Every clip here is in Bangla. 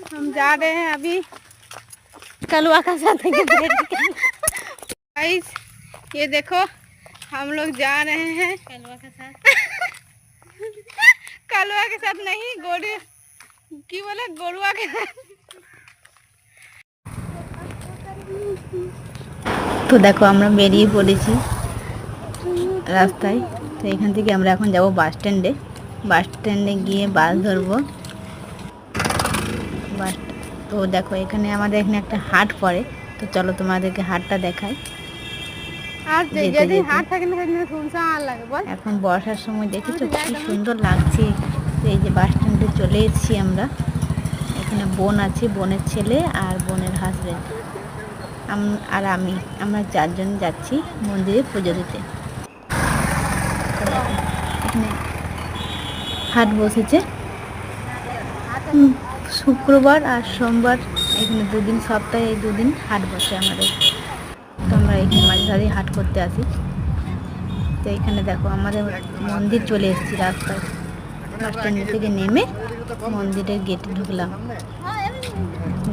हम जा रहे हैं अभी कलवा का साथ। गाइस ये देखो हम लोग जा रहे हैं कलवा के साथ। कलवा के साथ नहीं, गोरू की बोले गोरुआ के साथ। তো দেখো আমরা বেরিয়ে পড়েছি রাস্তায়। তো এখান থেকে আমরা এখন যাব বাস স্ট্যান্ডে। বাস স্ট্যান্ডে গিয়ে বাস ধরবো। বাস তো দেখো এখানে আমাদের এখানে একটা হাট পড়ে। তো চলো তোমাদেরকে হাটটা দেখাই। এখন বর্ষার সময় দেখেছো কি সুন্দর লাগছে। তো এই যে বাস স্ট্যান্ডে চলে এসেছি আমরা। এখানে বোন আছে, বোনের ছেলে আর বোনের হাজবেন্ড আর আমরা 4 জন যাচ্ছি মন্দিরে পুজো দিতে। এখানে হাট বসেছে শুক্রবার আর সোমবার, এখানে 2 দিন, সপ্তাহে এই 2 দিন হাট বসে আমাদের। তো আমরা এখানে মাঝে সাঝে হাট করতে আসি। তো এখানে দেখো আমাদের মন্দির চলে এসেছি রাস্তায়। বাস স্ট্যান্ড থেকে নেমে মন্দিরের গেটে ঢুকলাম।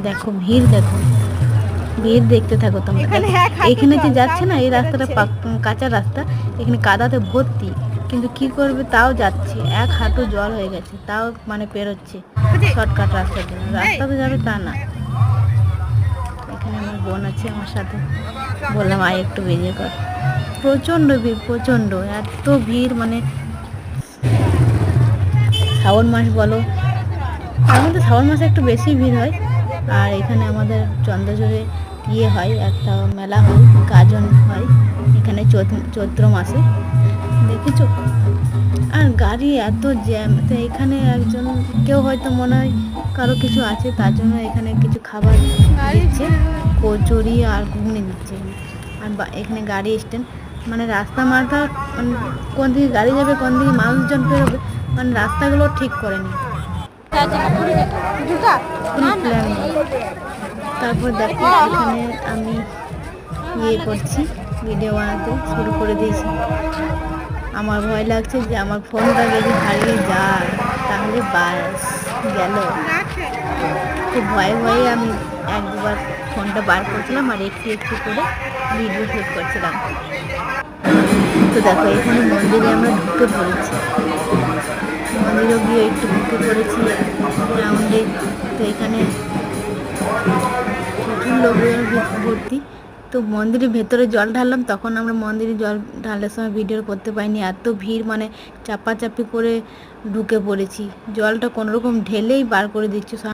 দেখো ভিড়, দেখো ভিড় দেখতে থাকো তোমরা। এখানে যে যাচ্ছে না, এই রাস্তাটা কাঁচা রাস্তা, এখানে কাদাতে ভর্তি, কিন্তু কি করবে তাও যাচ্ছে। 1 হাঁটু জল হয়ে গেছে, তাও মানে পেরোচ্ছে শর্টকাট রাস্তার জন্য। রাস্তা তো যাবে তা না। এখানে আমার বোন আছে আমার সাথে, বললাম আয় একটু বেরিয়ে কর। প্রচণ্ড ভিড়, প্রচণ্ড, এত ভিড় মানে শ্রাবণ মাস বলো, তার মধ্যে শ্রাবণ মাসে একটু বেশি ভিড় হয়। আর এখানে আমাদের চন্দ্রজোড়ে হয়, একটা মেলা হয়, গাজন হয় এখানে চৈত্র মাসে, দেখেছো। আর গাড়ি এত জ্যাম। তো এখানে একজন কেউ হয়তো মনে হয় কারো কিছু আছে, তার জন্য এখানে কিছু খাবার দিচ্ছে, কচুরি আর ঘুগনি দিচ্ছে। আর এখানে গাড়ি স্ট্যান্ড, মানে রাস্তা মাথা, মানে কোন দিকে গাড়ি যাবে, কোন দিকে মানুষজন বেরোবে, মানে রাস্তাগুলো ঠিক করেনি। তারপর দেখো এখানে আমি করছি, ভিডিও বানাতে শুরু করে দিয়েছি। আমার ভয় লাগছে যে আমার ফোনটা যদি হারিয়ে যায় তাহলে বাস গেল। তো ভয়ে ভয়ে আমি 1-2বার ফোনটা বার করছিলাম আর একটু করে ভিডিও শুট করছিলাম। তো দেখো এখানে মন্দিরে আমরা ঢুকে পড়েছি, মন্দিরেও গিয়ে একটু ঢুকে পড়েছি রাউন্ডে। তো এখানে প্রচুর লোকের ভর্তি। তো মন্দিরের ভেতরে জল ঢাললাম, তখন আমরা মন্দিরে জল ঢালার সময় ভিডিও করতে পাইনি, এত ভিড়, মানে চাপাচাপি করে ঢুকে পড়েছি। জলটা কোনোরকম ঢেলেই বার করে দিচ্ছি।